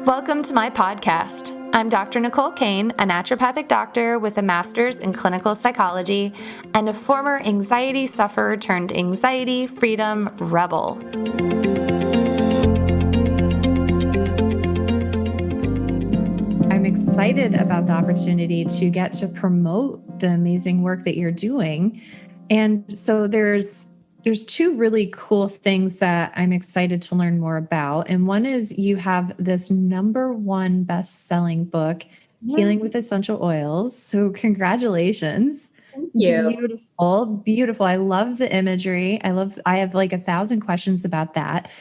Welcome to my podcast. I'm Dr. Nicole Cain, a naturopathic doctor with a master's in clinical psychology and a former anxiety sufferer turned anxiety freedom rebel. I'm excited about the opportunity to get to promote the amazing work that you're doing. And so there's two really cool things that I'm excited to learn more about. And one is you have this #1 best-selling book, Healing with Essential Oils. So congratulations. Thank you. Beautiful, beautiful. I love the imagery. I have like 1,000 questions about that.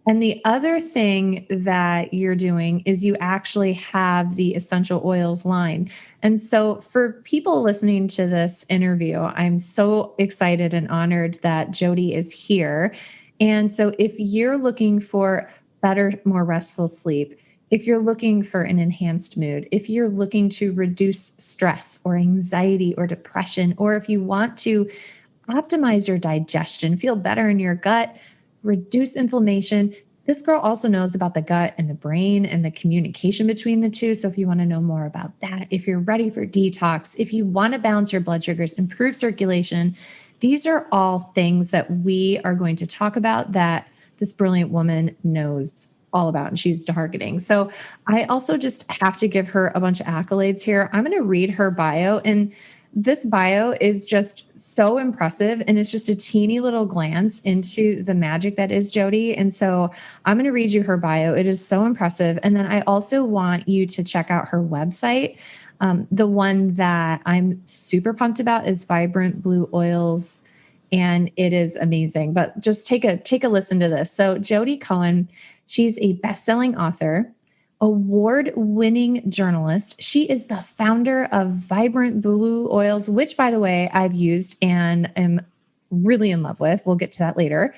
And the other thing that you're doing is you actually have the essential oils line. And so for people listening to this interview, I'm so excited and honored that Jodi is here. And so if you're looking for better, more restful sleep, if you're looking for an enhanced mood, if you're looking to reduce stress or anxiety or depression, or if you want to optimize your digestion, feel better in your gut, reduce inflammation. This girl also knows about the gut and the brain and the communication between the two. So if you want to know more about that, if you're ready for detox, if you want to balance your blood sugars, improve circulation, these are all things that we are going to talk about that this brilliant woman knows all about and she's targeting. So I also just have to give her a bunch of accolades here. I'm going to read her bio, and this bio is just so impressive, and it's just a teeny little glance into the magic that is Jodi. And so I'm going to read you her bio. It is so impressive. And then I also want you to check out her website. The one that I'm super pumped about is Vibrant Blue Oils, and it is amazing. But just take a listen to this. So Jodi Cohen, she's a best-selling author, award-winning journalist. She is the founder of Vibrant Blue Oils, which, by the way, I've used and am really in love with. We'll get to that later.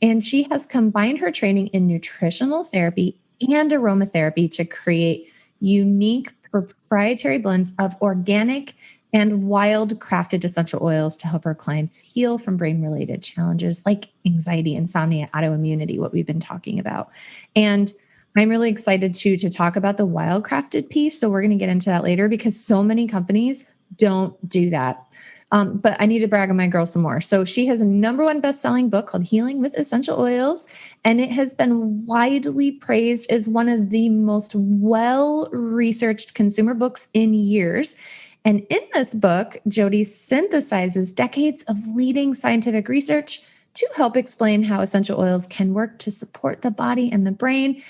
And she has combined her training in nutritional therapy and aromatherapy to create unique proprietary blends of organic and wild crafted essential oils to help her clients heal from brain-related challenges like anxiety, insomnia, autoimmunity, what we've been talking about. And I'm really excited to talk about the wild crafted piece. So we're going to get into that later because so many companies don't do that. But I need to brag on my girl some more. So she has a #1 best-selling book called Healing with Essential Oils, and it has been widely praised as one of the most well-researched consumer books in years. And in this book, Jodi synthesizes decades of leading scientific research to help explain how essential oils can work to support the body and the brain.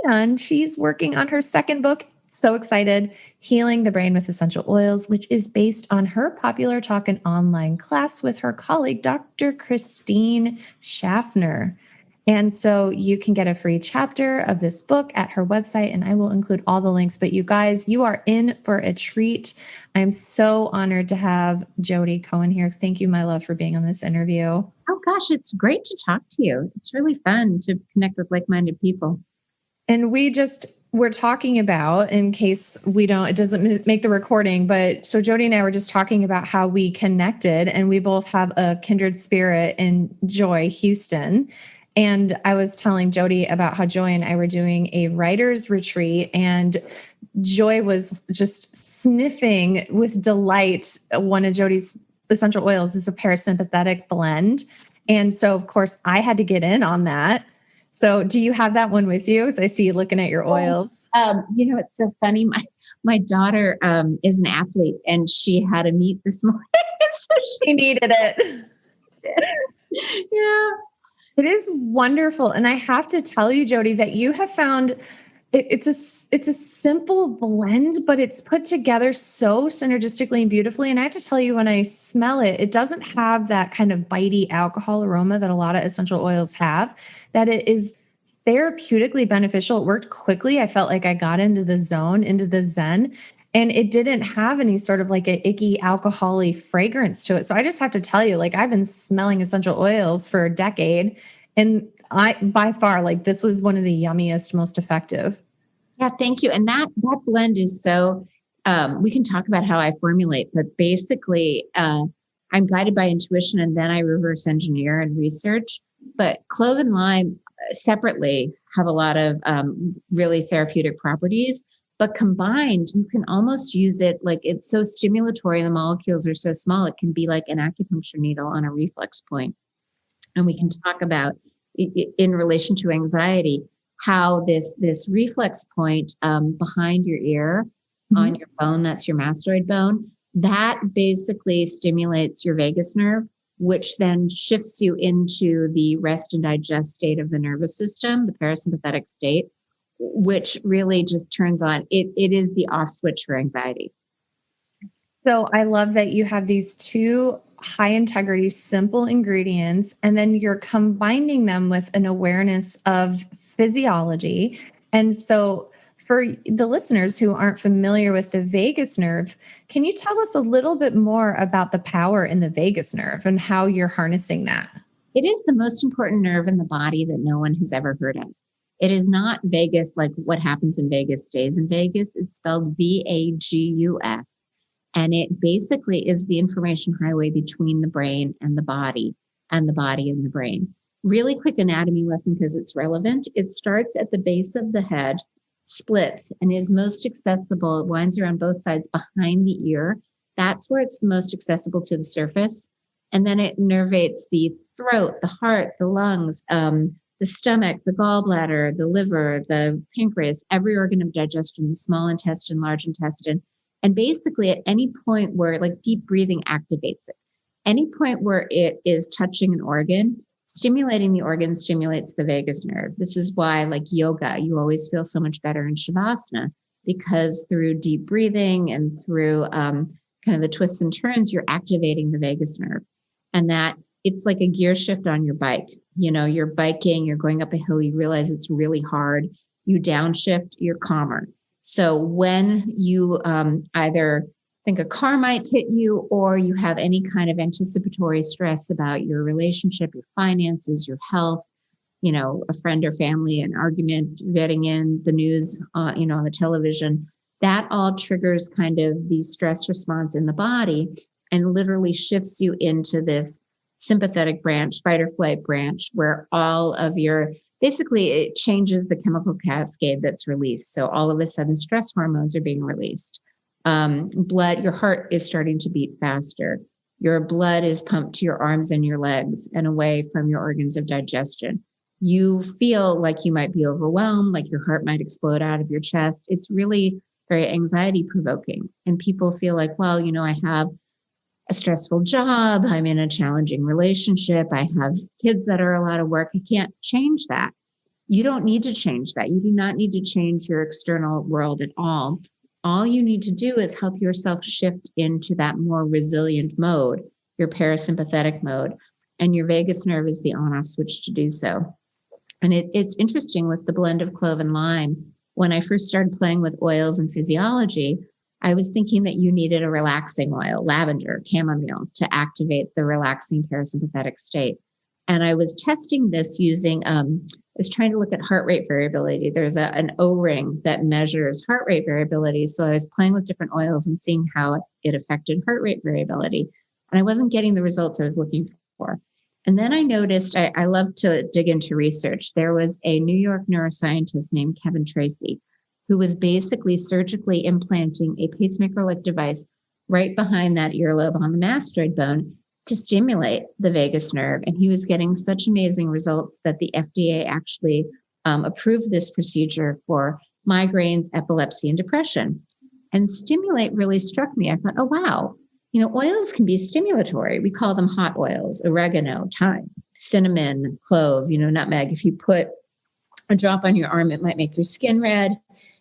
And she's working on her second book, so excited, Healing the Brain with Essential Oils, which is based on her popular talk and online class with her colleague, Dr. Christine Schaffner. And so you can get a free chapter of this book at her website, and I will include all the links. But you guys, you are in for a treat. I'm so honored to have Jodi Cohen here. Thank you, my love, for being on this interview. Oh gosh, it's great to talk to you. It's really fun to connect with like-minded people. And we're talking about, in case it doesn't make the recording, but so Jodi and I were just talking about how we connected, and we both have a kindred spirit in Joy, Houston. And I was telling Jodi about how Joy and I were doing a writer's retreat, and Joy was just sniffing with delight. One of Jodi's essential oils is a Parasympathetic Blend. And so, of course, I had to get in on that. So do you have that one with you? As I see you looking at your oils. It's so funny. My daughter is an athlete, and she had a meet this morning. So she needed it. Yeah. It is wonderful. And I have to tell you, Jodi, that you have found it's a simple blend, but it's put together so synergistically and beautifully. And I have to tell you, when I smell it, it doesn't have that kind of bitey alcohol aroma that a lot of essential oils have, that it is therapeutically beneficial. It worked quickly. I felt like I got into the zone, into the zen. And it didn't have any sort of like an icky alcohol-y fragrance to it. So I just have to tell you, like, I've been smelling essential oils for a decade, and by far, like, this was one of the yummiest, most effective. Yeah, thank you. And that blend is so, we can talk about how I formulate, but basically I'm guided by intuition, and then I reverse engineer and research. But clove and lime separately have a lot of really therapeutic properties. But combined, you can almost use it like it's so stimulatory. The molecules are so small, it can be like an acupuncture needle on a reflex point. And we can talk about in relation to anxiety, how this reflex point behind your ear on your bone, that's your mastoid bone, that basically stimulates your vagus nerve, which then shifts you into the rest and digest state of the nervous system, the parasympathetic state, which really just turns on. It is the off switch for anxiety. So I love that you have these two high integrity, simple ingredients, and then you're combining them with an awareness of physiology. And so for the listeners who aren't familiar with the vagus nerve, can you tell us a little bit more about the power in the vagus nerve and how you're harnessing that? It is the most important nerve in the body that no one has ever heard of. It is not vagus, like what happens in Vegas stays in Vegas. It's spelled VAGUS. And it basically is the information highway between the brain and the body and the body and the brain. Really quick anatomy lesson because it's relevant. It starts at the base of the head, splits, and is most accessible. It winds around both sides behind the ear. That's where it's the most accessible to the surface. And then it innervates the throat, the heart, the lungs, the stomach, the gallbladder, the liver, the pancreas, every organ of digestion, the small intestine, large intestine. And basically at any point where like deep breathing activates it, any point where it is touching an organ, stimulating the organ stimulates the vagus nerve. This is why like yoga, you always feel so much better in Shavasana, because through deep breathing and through kind of the twists and turns, you're activating the vagus nerve. And that it's like a gear shift on your bike. You know, you're biking, you're going up a hill, you realize it's really hard. You downshift, you're calmer. So when you either think a car might hit you or you have any kind of anticipatory stress about your relationship, your finances, your health, you know, a friend or family, an argument, getting in the news, on the television, that all triggers kind of the stress response in the body and literally shifts you into this sympathetic branch, fight or flight branch, where all of your, basically it changes the chemical cascade that's released. So all of a sudden stress hormones are being released. Blood, your heart is starting to beat faster. Your blood is pumped to your arms and your legs and away from your organs of digestion. You feel like you might be overwhelmed, like your heart might explode out of your chest. It's really very anxiety provoking. And people feel like, well, I have a stressful job. I'm in a challenging relationship. I have kids that are a lot of work. I can't change that. You don't need to change that. You do not need to change your external world at all. All you need to do is help yourself shift into that more resilient mode, your parasympathetic mode, and your vagus nerve is the on-off switch to do so. And it's interesting with the blend of clove and lime. When I first started playing with oils and physiology, I was thinking that you needed a relaxing oil, lavender, chamomile, to activate the relaxing parasympathetic state. And I was testing this using, I was trying to look at heart rate variability. There's an O-ring that measures heart rate variability. So I was playing with different oils and seeing how it affected heart rate variability. And I wasn't getting the results I was looking for. And then I noticed, I love to dig into research. There was a New York neuroscientist named Kevin Tracy, who was basically surgically implanting a pacemaker-like device right behind that earlobe on the mastoid bone to stimulate the vagus nerve. And he was getting such amazing results that the FDA actually approved this procedure for migraines, epilepsy, and depression. And stimulate really struck me. I thought, oh, wow, oils can be stimulatory. We call them hot oils: oregano, thyme, cinnamon, clove, nutmeg. If you put a drop on your arm, it might make your skin red.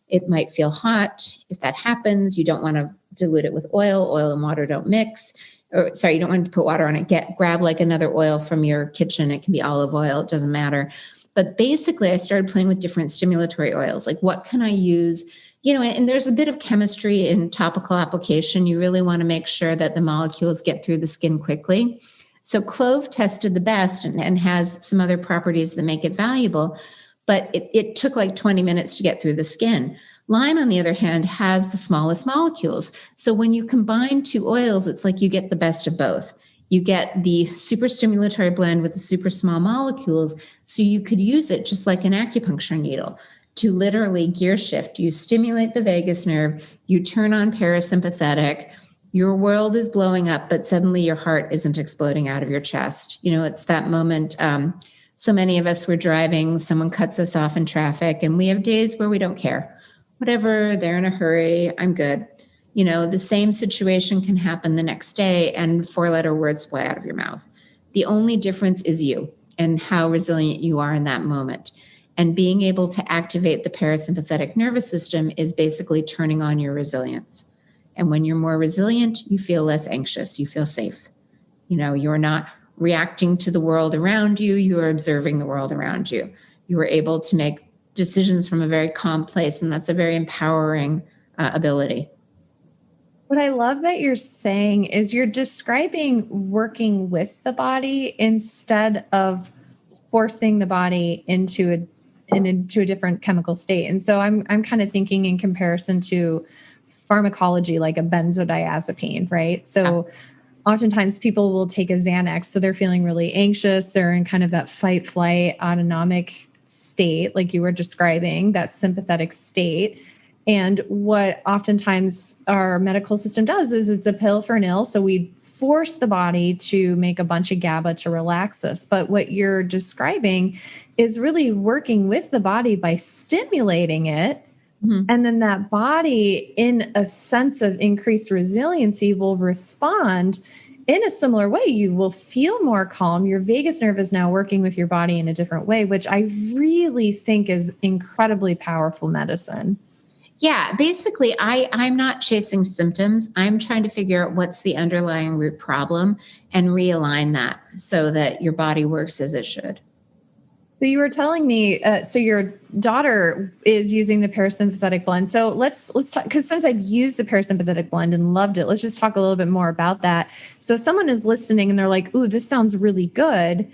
It might feel hot. If that happens, you don't want to dilute it with oil. Oil and water don't mix. You don't want to put water on it. Grab like another oil from your kitchen. It can be olive oil. It doesn't matter. But basically, I started playing with different stimulatory oils. Like, what can I use? And there's a bit of chemistry in topical application. You really want to make sure that the molecules get through the skin quickly. So clove tested the best and has some other properties that make it valuable. But it took like 20 minutes to get through the skin. Lime, on the other hand, has the smallest molecules. So when you combine two oils, it's like you get the best of both. You get the super stimulatory blend with the super small molecules. So you could use it just like an acupuncture needle to literally gear shift. You stimulate the vagus nerve, you turn on parasympathetic, your world is blowing up, but suddenly your heart isn't exploding out of your chest. It's that moment. So many of us were driving, someone cuts us off in traffic, and we have days where we don't care. Whatever, they're in a hurry, I'm good. The same situation can happen the next day and four-letter words fly out of your mouth. The only difference is you and how resilient you are in that moment. And being able to activate the parasympathetic nervous system is basically turning on your resilience. And when you're more resilient, you feel less anxious, you feel safe. You're not reacting to the world around you, you are observing the world around you. You are able to make decisions from a very calm place, and that's a very empowering ability. What I love that you're saying is you're describing working with the body instead of forcing the body into a different chemical state. And so I'm kind of thinking in comparison to pharmacology, like a benzodiazepine, right? So oftentimes people will take a Xanax, so they're feeling really anxious. They're in kind of that fight, flight, autonomic state, like you were describing, that sympathetic state. And what oftentimes our medical system does is it's a pill for an ill. So we force the body to make a bunch of GABA to relax us. But what you're describing is really working with the body by stimulating it. Mm-hmm. And then that body, in a sense of increased resiliency, will respond in a similar way. You will feel more calm. Your vagus nerve is now working with your body in a different way, which I really think is incredibly powerful medicine. Yeah, basically, I'm not chasing symptoms. I'm trying to figure out what's the underlying root problem and realign that so that your body works as it should. So you were telling me, so your daughter is using the parasympathetic blend. So let's talk, because since I've used the parasympathetic blend and loved it, let's just talk a little bit more about that. So if someone is listening and they're like, ooh, this sounds really good,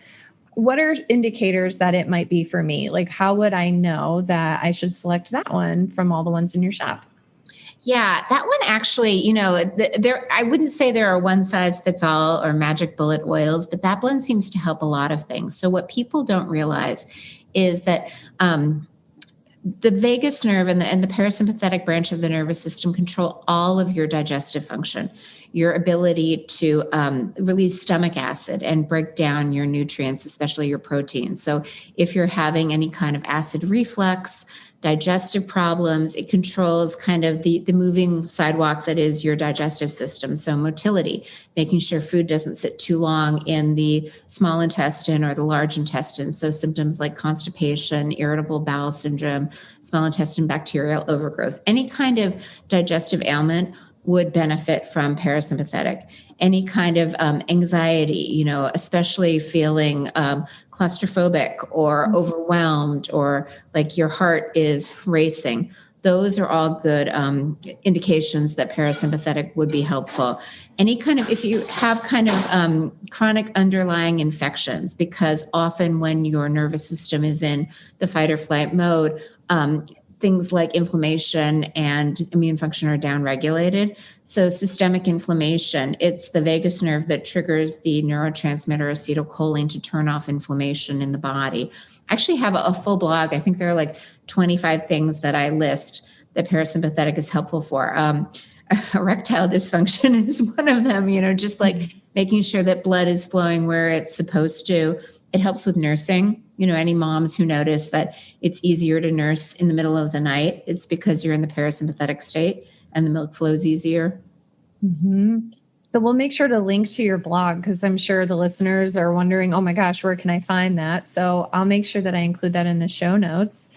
what are indicators that it might be for me? Like, how would I know that I should select that one from all the ones in your shop? Yeah, that one actually, I wouldn't say there are one size fits all or magic bullet oils, but that blend seems to help a lot of things. So what people don't realize is that the vagus nerve and the parasympathetic branch of the nervous system control all of your digestive function, your ability to release stomach acid and break down your nutrients, especially your proteins. So if you're having any kind of acid reflux, digestive problems, it controls kind of the moving sidewalk that is your digestive system. So motility, making sure food doesn't sit too long in the small intestine or the large intestine. So symptoms like constipation, irritable bowel syndrome, small intestine bacterial overgrowth, any kind of digestive ailment would benefit from parasympathetic. Any kind of anxiety, especially feeling claustrophobic or overwhelmed or like your heart is racing. Those are all good indications that parasympathetic would be helpful. Any kind of, if you have kind of chronic underlying infections, because often when your nervous system is in the fight or flight mode, things like inflammation and immune function are downregulated. So systemic inflammation, it's the vagus nerve that triggers the neurotransmitter acetylcholine to turn off inflammation in the body. I actually have a full blog. I think there are like 25 things that I list that parasympathetic is helpful for. Erectile dysfunction is one of them, just like making sure that blood is flowing where it's supposed to. It helps with nursing. Any moms who notice that it's easier to nurse in the middle of the night, it's because you're in the parasympathetic state and the milk flows easier. Mm-hmm. So we'll make sure to link to your blog because I'm sure the listeners are wondering, oh my gosh, where can I find that? So I'll make sure that I include that in the show notes.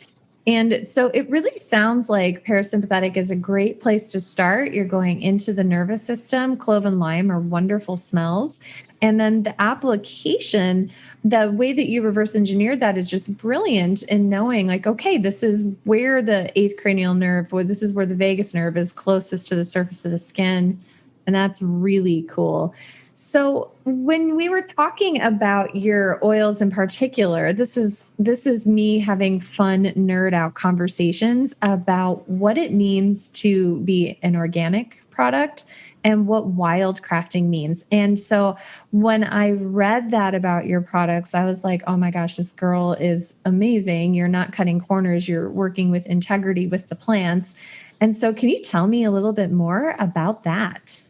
And so it really sounds like parasympathetic is a great place to start. You're going into the nervous system. Clove and lime are wonderful smells. And then the application, the way that you reverse engineered that is just brilliant in knowing like, okay, this is where the eighth cranial nerve, or this is where the vagus nerve is closest to the surface of the skin. And that's really cool. So when we were talking about your oils in particular, this is me having fun nerd out conversations about what it means to be an organic product and what wild crafting means. And so when I read that about your products, I was like, "Oh my gosh, this girl is amazing. You're not cutting corners, you're working with integrity with the plants." And so can you tell me a little bit more about that?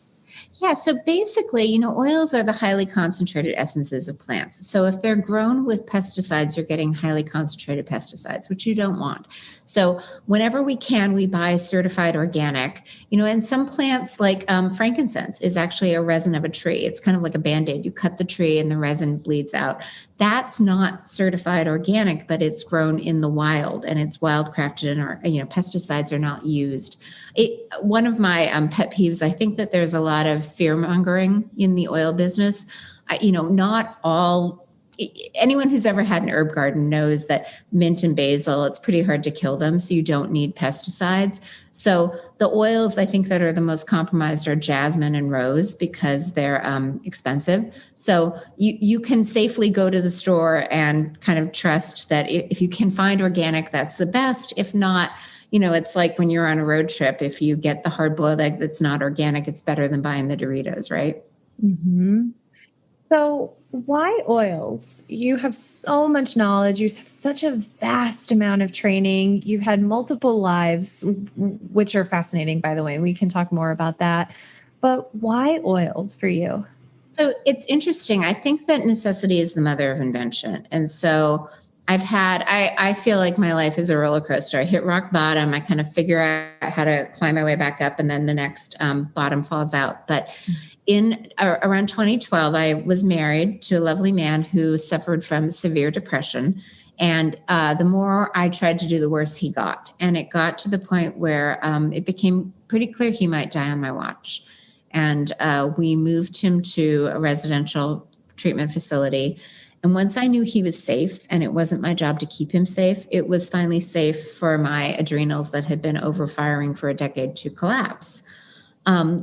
Yeah, so basically, oils are the highly concentrated essences of plants. So if they're grown with pesticides, you're getting highly concentrated pesticides, which you don't want. So whenever we can, we buy certified organic, and some plants like frankincense is actually a resin of a tree. It's kind of like a Band-Aid. You cut the tree and the resin bleeds out. That's not certified organic, but it's grown in the wild and it's wild crafted and pesticides are not used. One of my pet peeves, I think that there's a lot of fear mongering in the oil business. Not all, anyone who's ever had an herb garden knows that mint and basil, it's pretty hard to kill them. So you don't need pesticides. So the oils I think that are the most compromised are jasmine and rose because they're expensive. So you can safely go to the store and kind of trust that if you can find organic, that's the best. If not, it's like when you're on a road trip, if you get the hard-boiled egg that's not organic, it's better than buying the Doritos, right? Hmm. So, why oils? You have so much knowledge. You have such a vast amount of training. You've had multiple lives, which are fascinating, by the way. We can talk more about that. But why oils for you? So it's interesting. I think that necessity is the mother of invention. And so I feel like my life is a roller coaster. I hit rock bottom. I kind of figure out how to climb my way back up, and then the next bottom falls out. But in around 2012, I was married to a lovely man who suffered from severe depression. And the more I tried to do, the worse he got. And it got to the point where it became pretty clear he might die on my watch. And we moved him to a residential treatment facility. And once I knew he was safe, and it wasn't my job to keep him safe, it was finally safe for my adrenals that had been overfiring for a decade to collapse,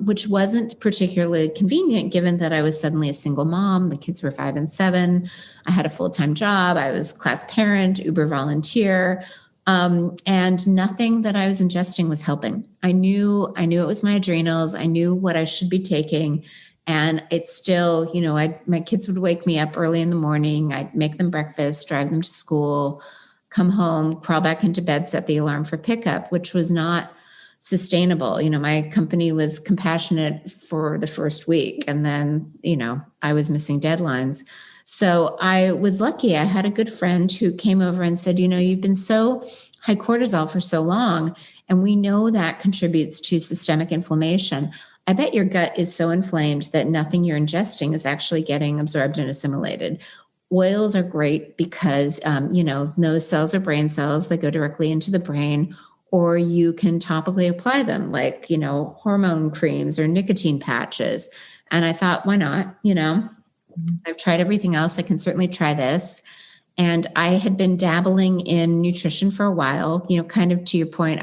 which wasn't particularly convenient given that I was suddenly a single mom. The kids were 5 and 7. I had a full-time job. I was class parent, Uber volunteer. And nothing that I was ingesting was helping. I knew it was my adrenals. I knew what I should be taking. And it's still, my kids would wake me up early in the morning. I'd make them breakfast, drive them to school, come home, crawl back into bed, set the alarm for pickup, which was not sustainable. My company was compassionate for the first week. And then, I was missing deadlines. So I was lucky. I had a good friend who came over and said, you've been so high cortisol for so long, and we know that contributes to systemic inflammation. I bet your gut is so inflamed that nothing you're ingesting is actually getting absorbed and assimilated. Oils are great because, those cells are brain cells. They go directly into the brain, or you can topically apply them like, hormone creams or nicotine patches. And I thought, why not? I've tried everything else. I can certainly try this. And I had been dabbling in nutrition for a while, kind of to your point.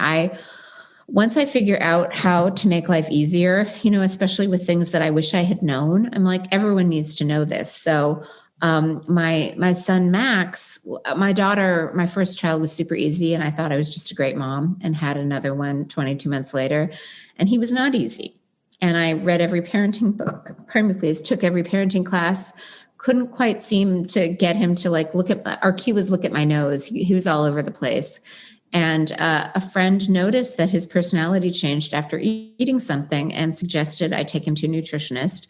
Once I figure out how to make life easier, especially with things that I wish I had known, I'm like, everyone needs to know this. So my son, Max, my first child was super easy. And I thought I was just a great mom, and had another one 22 months later. And he was not easy. And I read every parenting book, took every parenting class, couldn't quite seem to get him to look at, our cue was look at my nose. He was all over the place. And a friend noticed that his personality changed after eating something and suggested I take him to a nutritionist.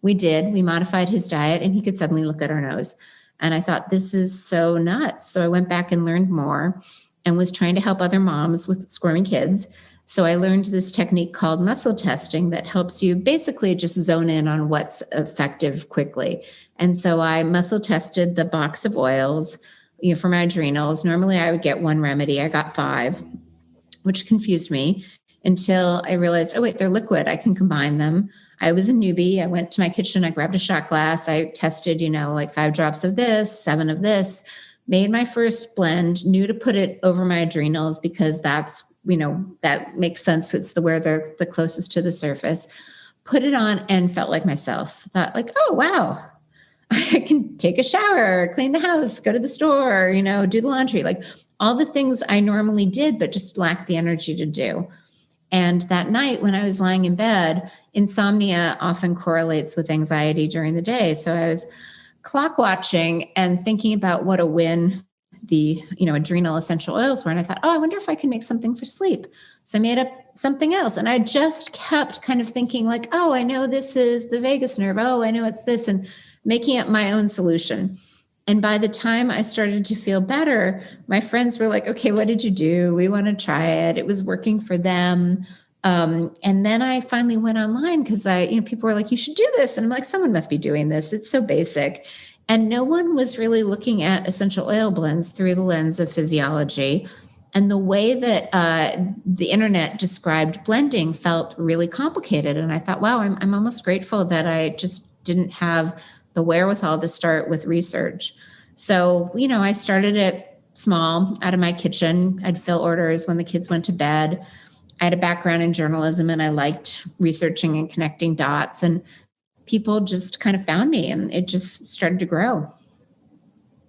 We did. We modified his diet, and he could suddenly look at our nose. And I thought, this is so nuts. So I went back and learned more and was trying to help other moms with squirming kids. So I learned this technique called muscle testing that helps you basically just zone in on what's effective quickly. And so I muscle tested the box of oils, for my adrenals. Normally I would get one remedy. I got 5, which confused me until I realized, oh wait, they're liquid. I can combine them. I was a newbie. I went to my kitchen. I grabbed a shot glass. I tested, 5 drops of this, 7 of this, made my first blend, knew to put it over my adrenals because that's, that makes sense. It's where they're the closest to the surface. put it on and felt like myself. Thought like, oh, wow, I can take a shower, clean the house, go to the store, do the laundry, like all the things I normally did, but just lacked the energy to do. And that night when I was lying in bed, insomnia often correlates with anxiety during the day. So I was clock watching and thinking about what a win the adrenal essential oils were. And I thought, oh, I wonder if I can make something for sleep. So I made up something else. And I just kept kind of thinking like, oh, I know this is the vagus nerve. Oh, I know it's this, and making up my own solution. And by the time I started to feel better, my friends were like, okay, what did you do? We want to try it. It was working for them. And then I finally went online because people were like, you should do this. And I'm like, someone must be doing this. It's so basic. And no one was really looking at essential oil blends through the lens of physiology. And the way that the internet described blending felt really complicated. And I thought, wow, I'm almost grateful that I just didn't have the wherewithal to start with research. So, I started it small out of my kitchen. I'd fill orders when the kids went to bed. I had a background in journalism and I liked researching and connecting dots, and people just kind of found me and it just started to grow.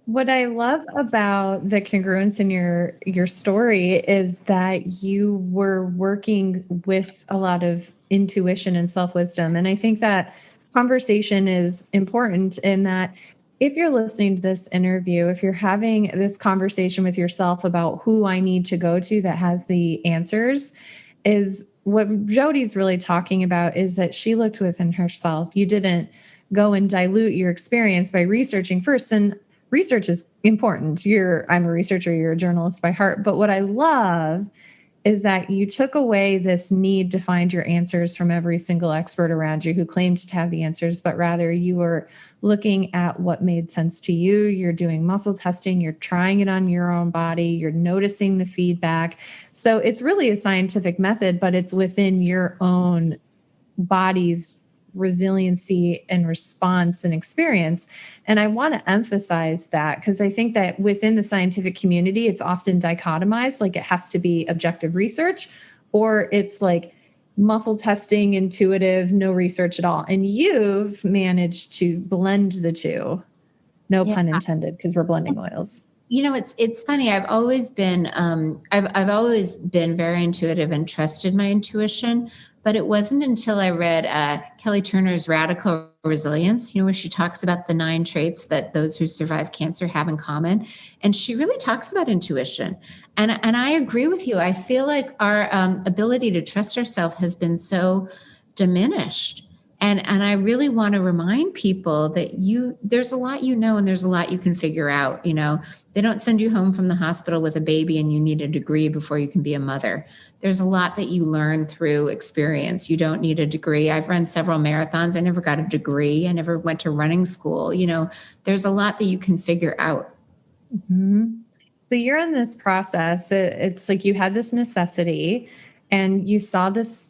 What I love about the congruence in your story is that you were working with a lot of intuition and self-wisdom. And I think that conversation is important in that if you're listening to this interview, if you're having this conversation with yourself about who I need to go to that has the answers, is what Jodi's really talking about is that she looked within herself. You didn't go and dilute your experience by researching first. And research is important. I'm a researcher, you're a journalist by heart. But what I love is that you took away this need to find your answers from every single expert around you who claimed to have the answers, but rather you were looking at what made sense to you. You're doing muscle testing, you're trying it on your own body, you're noticing the feedback. So it's really a scientific method, but it's within your own body's resiliency and response and experience. And I want to emphasize that because I think that within the scientific community, it's often dichotomized, like it has to be objective research or it's like muscle testing, intuitive, no research at all. And you've managed to blend the two. No pun intended, because we're blending oils. It's funny. I've always been I've always been very intuitive and trusted my intuition. But it wasn't until I read Kelly Turner's Radical Resilience, where she talks about the 9 traits that those who survive cancer have in common. And she really talks about intuition. And I agree with you. I feel like our ability to trust ourselves has been so diminished. And I really want to remind people that there's a lot and there's a lot you can figure out. They don't send you home from the hospital with a baby and you need a degree before you can be a mother. There's a lot that you learn through experience. You don't need a degree. I've run several marathons. I never got a degree. I never went to running school. There's a lot that you can figure out. Mm-hmm. So you're in this process. It's like you had this necessity and you saw this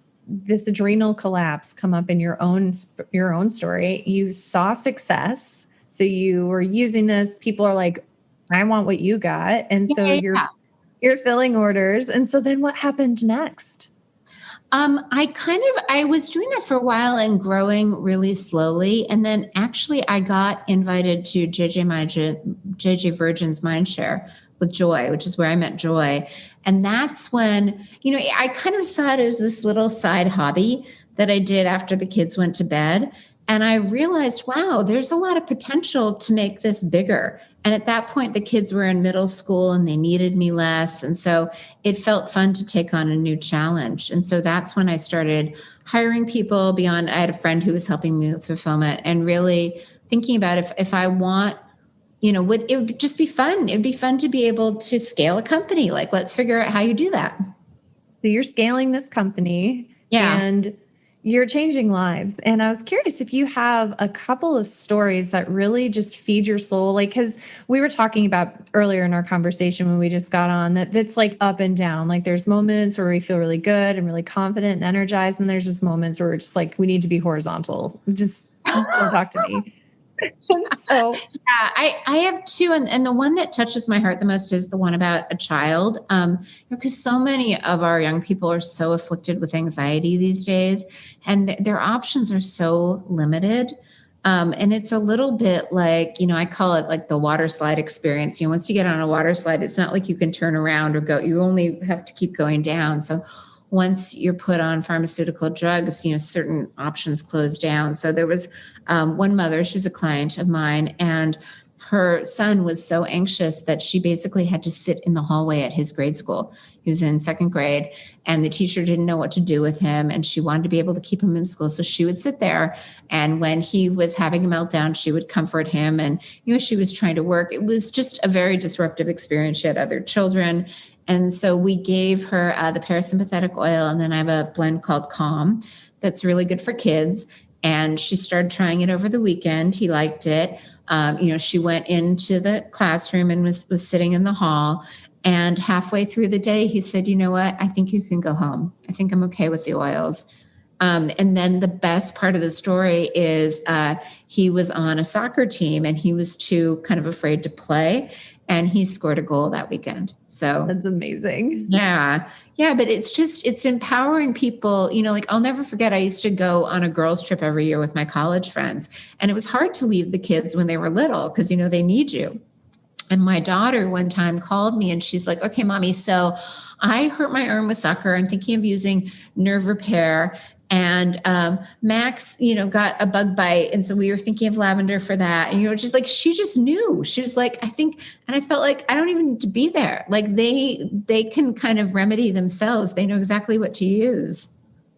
adrenal collapse come up in your own story. You saw success. So you were using this. People are like, I want what you got. And so you're filling orders. And so then what happened next? I was doing that for a while and growing really slowly. And then actually I got invited to JJ Virgin's Mindshare with Joy, which is where I met Joy. And that's when, I kind of saw it as this little side hobby that I did after the kids went to bed. And I realized, wow, there's a lot of potential to make this bigger. And at that point, the kids were in middle school and they needed me less. And so it felt fun to take on a new challenge. And so that's when I started hiring people beyond. I had a friend who was helping me with fulfillment and really thinking about if I want, it would just be fun. It'd be fun to be able to scale a company. Like, let's figure out how you do that. So you're scaling this company. Yeah. And you're changing lives. And I was curious if you have a couple of stories that really just feed your soul. Like, because we were talking about earlier in our conversation when we just got on that's like up and down. Like there's moments where we feel really good and really confident and energized. And there's just moments where we're just like, we need to be horizontal. Just don't talk to me. So Yeah, I have two, and the one that touches my heart the most is the one about a child. Because so many of our young people are so afflicted with anxiety these days, and their options are so limited. And it's a little bit like, I call it like the water slide experience. Once you get on a water slide, it's not like you can turn around or go, you only have to keep going down. So once you're put on pharmaceutical drugs, certain options close down. So there was one mother, she was a client of mine, and her son was so anxious that she basically had to sit in the hallway at his grade school. He was in second grade, and the teacher didn't know what to do with him, and she wanted to be able to keep him in school. So she would sit there, and when he was having a meltdown, she would comfort him, and she was trying to work. It was just a very disruptive experience. She had other children. And so we gave her the parasympathetic oil, and then I have a blend called Calm that's really good for kids. And she started trying it over the weekend. He liked it. She went into the classroom and was sitting in the hall. And halfway through the day, he said, "You know what? I think you can go home. I think I'm okay with the oils." And then the best part of the story is he was on a soccer team, and he was too kind of afraid to play. And he scored a goal that weekend. So that's amazing. Yeah. Yeah. But it's empowering people. Like, I'll never forget, I used to go on a girls' trip every year with my college friends. And it was hard to leave the kids when they were little because, they need you. And my daughter one time called me and she's like, "Okay, mommy, so I hurt my arm with soccer. I'm thinking of using nerve repair. And Max, got a bug bite. And so we were thinking of lavender for that." And, just like, she just knew. She was like, "I think," and I felt like I don't even need to be there. Like they can kind of remedy themselves. They know exactly what to use.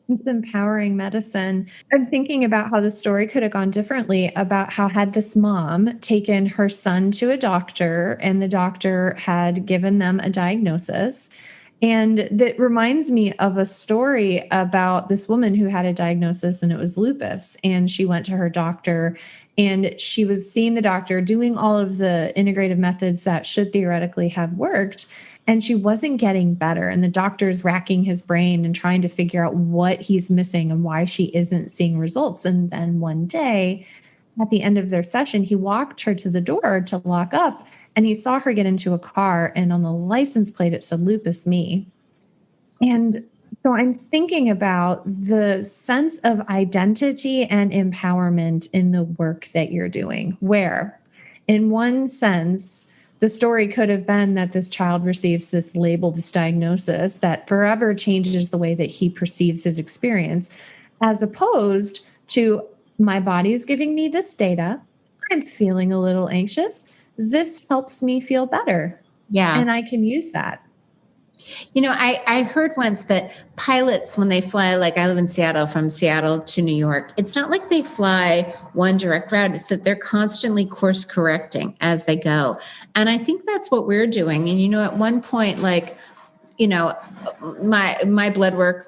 It's empowering medicine. I'm thinking about how the story could have gone differently, about how had this mom taken her son to a doctor and the doctor had given them a diagnosis. And that reminds me of a story about this woman who had a diagnosis and it was lupus. And she went to her doctor and she was seeing the doctor doing all of the integrative methods that should theoretically have worked. And she wasn't getting better. And the doctor's racking his brain and trying to figure out what he's missing and why she isn't seeing results. And then one day, at the end of their session, he walked her to the door to lock up and he saw her get into a car. And on the license plate, it said "Lupus Me." And so I'm thinking about the sense of identity and empowerment in the work that you're doing, where in one sense, the story could have been that this child receives this label, this diagnosis that forever changes the way that he perceives his experience, as opposed to my body is giving me this data. I'm feeling a little anxious. This helps me feel better. Yeah. And I can use that. I heard once that pilots, when they fly, like I live in Seattle, from Seattle to New York, it's not like they fly one direct route. It's that they're constantly course correcting as they go. And I think that's what we're doing. And, at one point, like, my blood work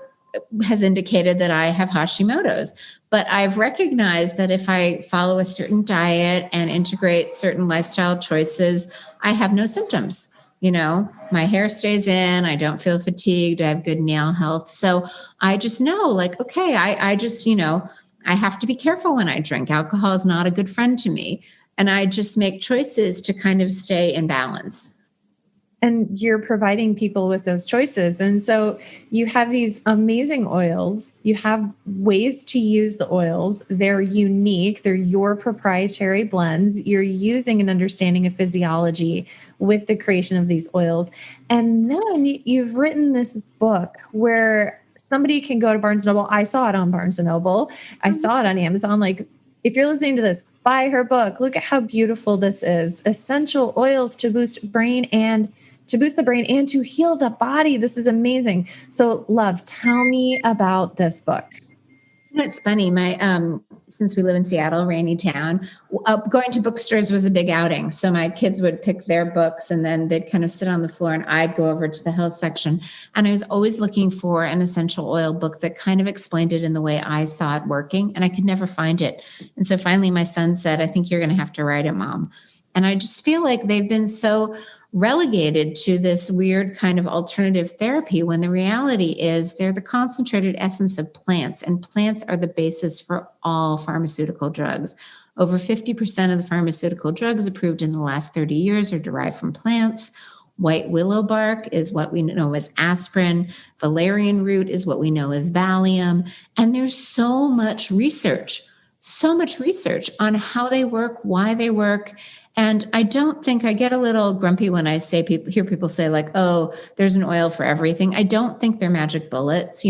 has indicated that I have Hashimoto's, but I've recognized that if I follow a certain diet and integrate certain lifestyle choices, I have no symptoms. My hair stays in, I don't feel fatigued, I have good nail health. So I just know, like, okay, I just, I have to be careful when I drink. Alcohol is not a good friend to me. And I just make choices to kind of stay in balance. And you're providing people with those choices. And so you have these amazing oils. You have ways to use the oils. They're unique. They're your proprietary blends. You're using an understanding of physiology with the creation of these oils. And then you've written this book where somebody can go to Barnes & Noble. I saw it on Barnes & Noble. I saw it on Amazon. Like, if you're listening to this, buy her book. Look at how beautiful this is. Essential oils to boost the brain and to heal the body. This is amazing. So, love, tell me about this book. It's funny. Since we live in Seattle, rainy town, going to bookstores was a big outing. So my kids would pick their books and then they'd kind of sit on the floor and I'd go over to the health section. And I was always looking for an essential oil book that kind of explained it in the way I saw it working. And I could never find it. And so finally my son said, "I think you're going to have to write it, Mom." And I just feel like they've been so relegated to this weird kind of alternative therapy when the reality is they're the concentrated essence of plants, and plants are the basis for all pharmaceutical drugs. Over 50% of the pharmaceutical drugs approved in the last 30 years are derived from plants. White willow bark is what we know as aspirin. Valerian root is what we know as Valium. And there's so much research on how they work, why they work. And I don't think, I get a little grumpy when I hear people say like, oh, there's an oil for everything. I don't think they're magic bullets.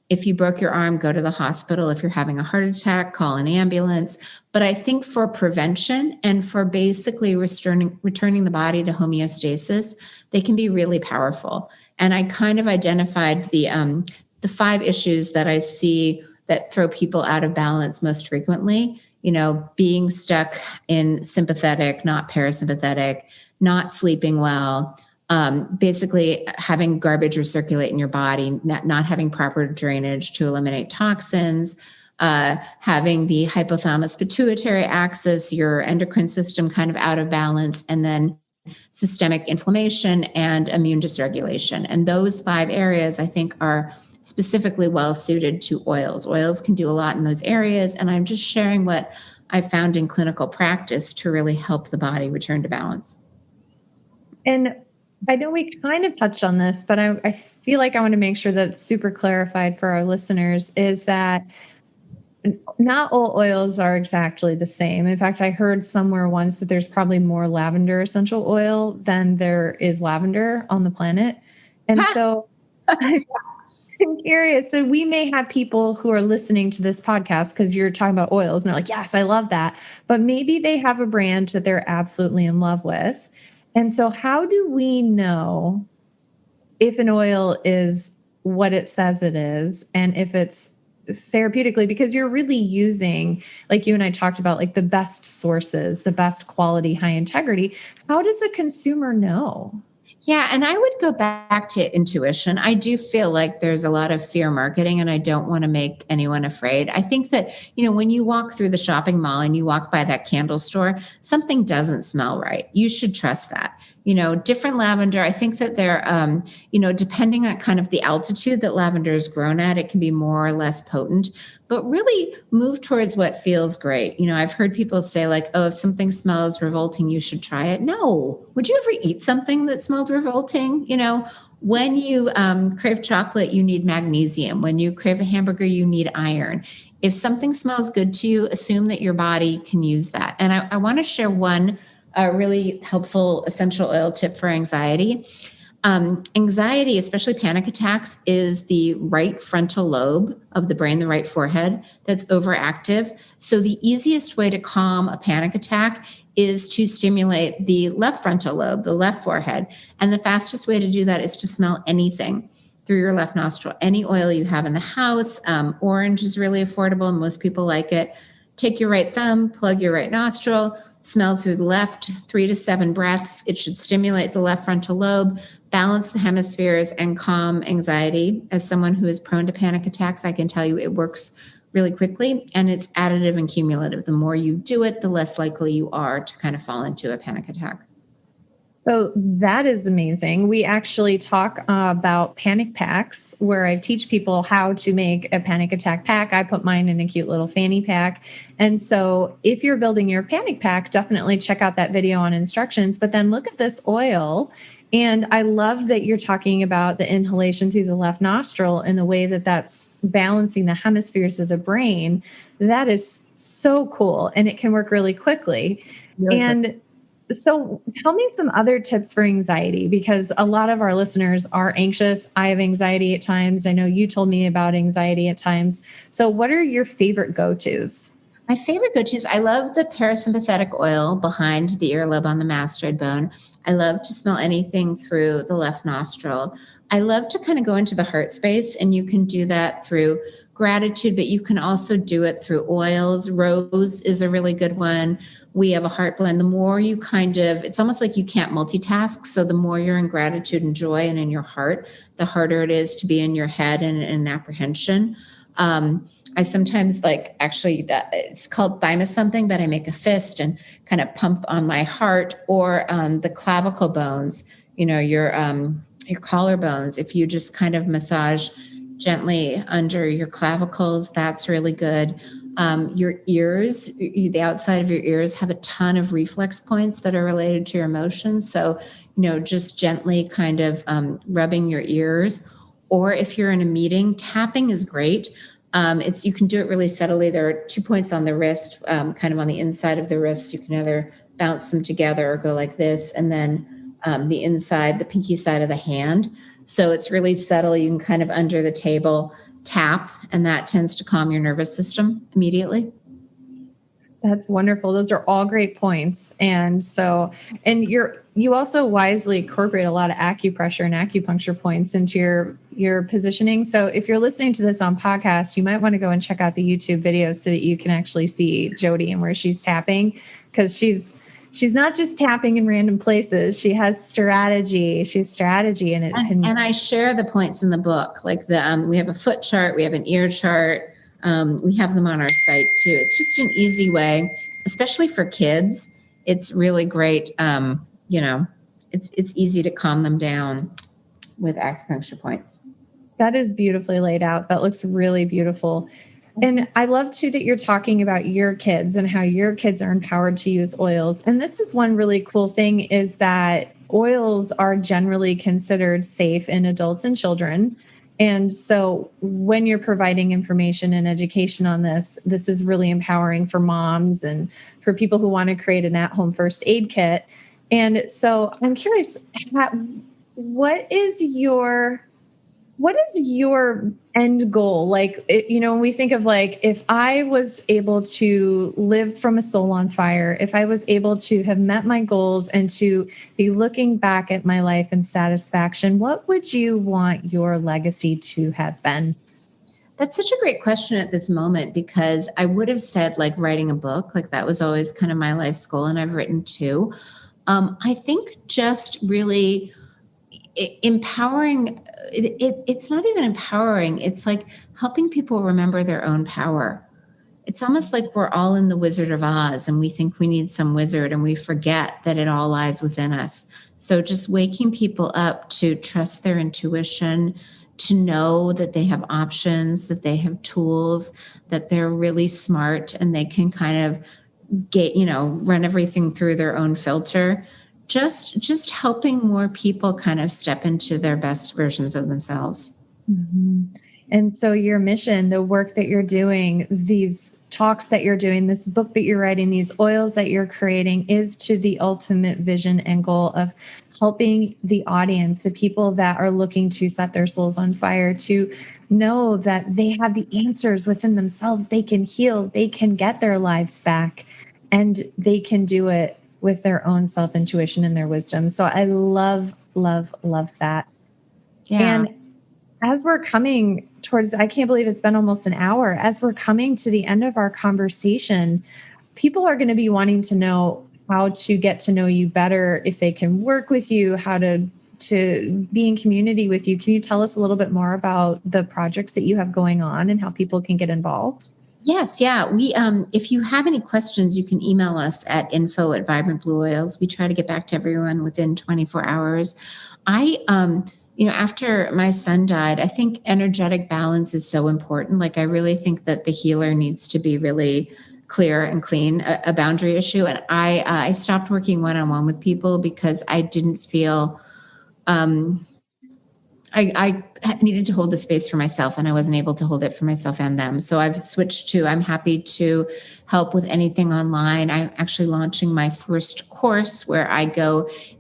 If you broke your arm, go to the hospital. If you're having a heart attack, call an ambulance. But I think for prevention and for basically returning the body to homeostasis, they can be really powerful. And I kind of identified the 5 issues that I see that throw people out of balance most frequently. Being stuck in sympathetic, not parasympathetic, not sleeping well, basically having garbage recirculate in your body, not having proper drainage to eliminate toxins, having the hypothalamus pituitary axis, your endocrine system kind of out of balance, and then systemic inflammation and immune dysregulation. And those 5 areas, I think, are specifically well suited to oils. Oils can do a lot in those areas. And I'm just sharing what I found in clinical practice to really help the body return to balance. And I know we kind of touched on this, but I feel like I want to make sure that it's super clarified for our listeners, is that not all oils are exactly the same. In fact, I heard somewhere once that there's probably more lavender essential oil than there is lavender on the planet. And so I'm curious. So we may have people who are listening to this podcast because you're talking about oils and they're like, yes, I love that. But maybe they have a brand that they're absolutely in love with. And so how do we know if an oil is what it says it is and if it's therapeutically, because you're really using, like you and I talked about, like the best sources, the best quality, high integrity. How does a consumer know? Yeah. And I would go back to intuition. I do feel like there's a lot of fear marketing and I don't want to make anyone afraid. I think that, when you walk through the shopping mall and you walk by that candle store, something doesn't smell right. You should trust that. Different lavender, I think that they're, depending on kind of the altitude that lavender is grown at, it can be more or less potent, but really move towards what feels great. I've heard people say like, oh, if something smells revolting, you should try it. No. Would you ever eat something that smelled revolting? When you crave chocolate, you need magnesium. When you crave a hamburger, you need iron. If something smells good to you, assume that your body can use that. And I want to share one really helpful essential oil tip for anxiety. Anxiety, especially panic attacks, is the right frontal lobe of the brain, the right forehead, that's overactive. So the easiest way to calm a panic attack is to stimulate the left frontal lobe, the left forehead. And the fastest way to do that is to smell anything through your left nostril, any oil you have in the house. Orange is really affordable and most people like it. Take your right thumb, plug your right nostril, smell through the left, 3 to 7 breaths. It should stimulate the left frontal lobe, balance the hemispheres, and calm anxiety. As someone who is prone to panic attacks, I can tell you it works really quickly, and it's additive and cumulative. The more you do it, the less likely you are to kind of fall into a panic attack. So that is amazing. We actually talk about panic packs where I teach people how to make a panic attack pack. I put mine in a cute little fanny pack. And so if you're building your panic pack, definitely check out that video on instructions, but then look at this oil. And I love that you're talking about the inhalation through the left nostril and the way that that's balancing the hemispheres of the brain. That is so cool. And it can work really quickly. And so tell me some other tips for anxiety, because a lot of our listeners are anxious. I have anxiety at times. I know you told me about anxiety at times. So what are your favorite go-tos? My favorite go-tos, I love the parasympathetic oil behind the earlobe on the mastoid bone. I love to smell anything through the left nostril. I love to kind of go into the heart space, and you can do that through gratitude, but you can also do it through oils. Rose is a really good one. We have a heart blend. The more you it's almost like you can't multitask. So the more you're in gratitude and joy and in your heart, the harder it is to be in your head and in apprehension. I sometimes it's called thymus thumping, but I make a fist and kind of pump on my heart, or the clavicle bones, your collarbones. If you just kind of massage gently under your clavicles, that's really good. Your ears, the outside of your ears have a ton of reflex points that are related to your emotions. So, just gently kind of rubbing your ears. Or if you're in a meeting, tapping is great. You can do it really subtly. There are 2 points on the wrist, kind of on the inside of the wrist. You can either bounce them together or go like this, and then the inside, the pinky side of the hand. So it's really subtle. You can kind of under the table tap, and that tends to calm your nervous system immediately. That's wonderful. Those are all great points. And you also wisely incorporate a lot of acupressure and acupuncture points into your positioning. So if you're listening to this on podcast, you might want to go and check out the YouTube videos so that you can actually see Jodi and where she's tapping, because she's not just tapping in random places. She has strategy. She's strategy, and and I share the points in the book. Like we have a foot chart, we have an ear chart. We have them on our site too. It's just an easy way, especially for kids. It's really great. It's easy to calm them down with acupuncture points. That is beautifully laid out. That looks really beautiful. And I love too that you're talking about your kids and how your kids are empowered to use oils. And this is one really cool thing, is that oils are generally considered safe in adults and children. And so when you're providing information and education on this is really empowering for moms and for people who want to create an at-home first aid kit. And so I'm curious, what is your end goal? Like, when we think of like, if I was able to live from a soul on fire, if I was able to have met my goals and to be looking back at my life in satisfaction, what would you want your legacy to have been? That's such a great question at this moment, because I would have said like writing a book, like that was always kind of my life's goal. And I've written 2. I think just really empowering. It's not even empowering. It's like helping people remember their own power. It's almost like we're all in the Wizard of Oz and we think we need some wizard, and we forget that it all lies within us. So just waking people up to trust their intuition, to know that they have options, that they have tools, that they're really smart, and they can kind of run everything through their own filter. Just helping more people kind of step into their best versions of themselves. Mm-hmm. And so your mission, the work that you're doing, these talks that you're doing, this book that you're writing, these oils that you're creating, is to the ultimate vision and goal of helping the audience, the people that are looking to set their souls on fire, to know that they have the answers within themselves. They can heal, they can get their lives back, and they can do it with their own self-intuition and their wisdom. So I love, love, love that. Yeah. And as we're coming towards, I can't believe it's been almost an hour, as we're coming to the end of our conversation, people are going to be wanting to know how to get to know you better, if they can work with you, how to be in community with you. Can you tell us a little bit more about the projects that you have going on and how people can get involved? Yes. Yeah. We, if you have any questions, you can email us at info@Vibrant Blue Oils. We try to get back to everyone within 24 hours. After my son died, I think energetic balance is so important. Like, I really think that the healer needs to be really clear and clean, a boundary issue. And I stopped working one-on-one with people because I didn't feel, I needed to hold the space for myself, and I wasn't able to hold it for myself and them. So I've switched to, I'm happy to help with anything online. I'm actually launching my first course where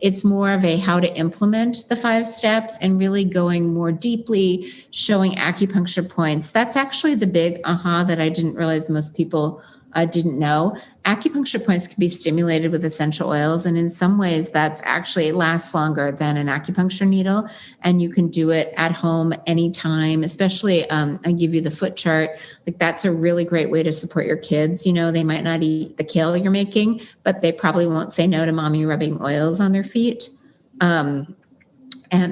it's more of a how to implement the 5 steps and really going more deeply, showing acupuncture points. That's actually the big aha that I didn't realize most people didn't know. Acupuncture points can be stimulated with essential oils, and in some ways that's actually, it lasts longer than an acupuncture needle, and you can do it at home anytime. Especially, I give you the foot chart. Like, that's a really great way to support your kids. They might not eat the kale you're making, but they probably won't say no to mommy rubbing oils on their feet. And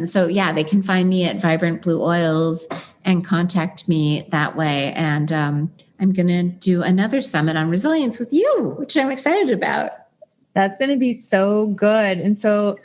so, yeah, they can find me at Vibrant Blue Oils and contact me that way. And I'm going to do another summit on resilience with you, which I'm excited about. That's going to be so good. And so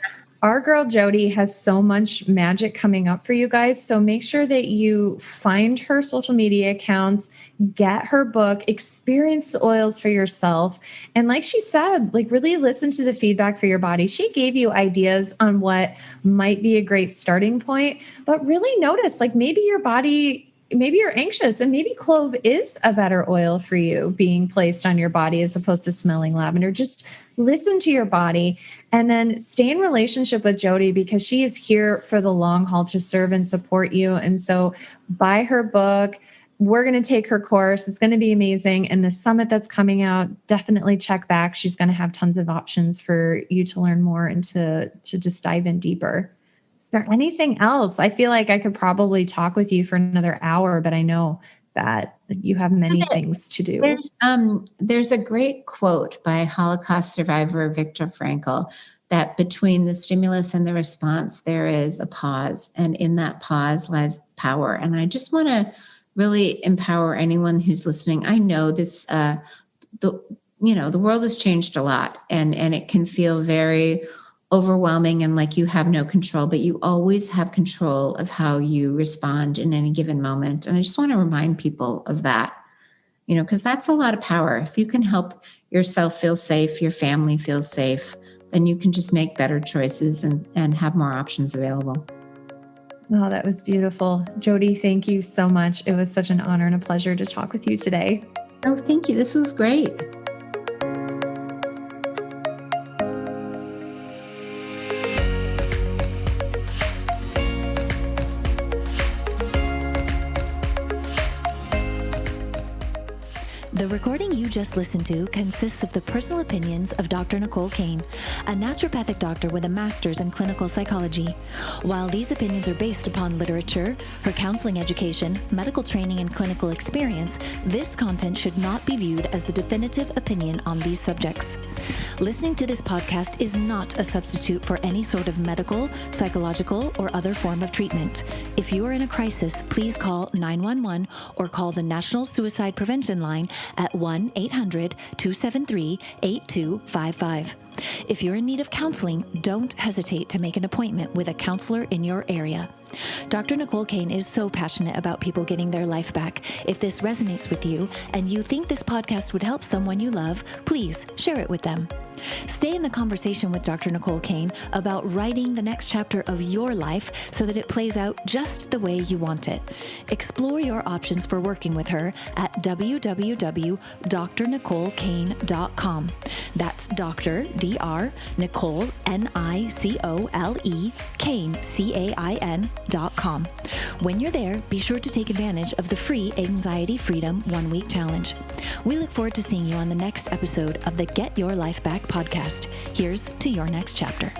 our girl Jodi has so much magic coming up for you guys. So make sure that you find her social media accounts, get her book, experience the oils for yourself. And like she said, like really listen to the feedback for your body. She gave you ideas on what might be a great starting point, but really notice like maybe your body, maybe you're anxious and maybe clove is a better oil for you being placed on your body as opposed to smelling lavender. Just listen to your body and then stay in relationship with Jodi because she is here for the long haul to serve and support you. And so buy her book. We're going to take her course. It's going to be amazing. And the summit that's coming out, definitely check back. She's going to have tons of options for you to learn more and to just dive in deeper. Is there anything else? I feel like I could probably talk with you for another hour, but I know that you have many things to do. There's a great quote by Holocaust survivor Viktor Frankl that between the stimulus and the response, there is a pause. And in that pause lies power. And I just want to really empower anyone who's listening. I know this, the world has changed a lot and it can feel very overwhelming and like you have no control, but you always have control of how you respond in any given moment. And I just want to remind people of that, because that's a lot of power. If you can help yourself feel safe, your family feels safe, then you can just make better choices and have more options available. Oh, that was beautiful. Jodi, thank you so much. It was such an honor and a pleasure to talk with you today. Oh, thank you. This was great. The recording you just listened to consists of the personal opinions of Dr. Nicole Cain, a naturopathic doctor with a master's in clinical psychology. While these opinions are based upon literature, her counseling education, medical training, and clinical experience, this content should not be viewed as the definitive opinion on these subjects. Listening to this podcast is not a substitute for any sort of medical, psychological, or other form of treatment. If you are in a crisis, please call 911 or call the National Suicide Prevention Line at 1-800-273-8255. If you're in need of counseling, don't hesitate to make an appointment with a counselor in your area. Dr. Nicole Cain is so passionate about people getting their life back. If this resonates with you and you think this podcast would help someone you love, please share it with them. Stay in the conversation with Dr. Nicole Cain about writing the next chapter of your life so that it plays out just the way you want it. Explore your options for working with her at www.drnicolecain.com. That's Dr. Dr. Nicole Nicole Cain CAIN.com. When you're there, be sure to take advantage of the free Anxiety Freedom 1-week challenge. We look forward to seeing you on the next episode of the Get Your Life Back podcast. Here's to your next chapter.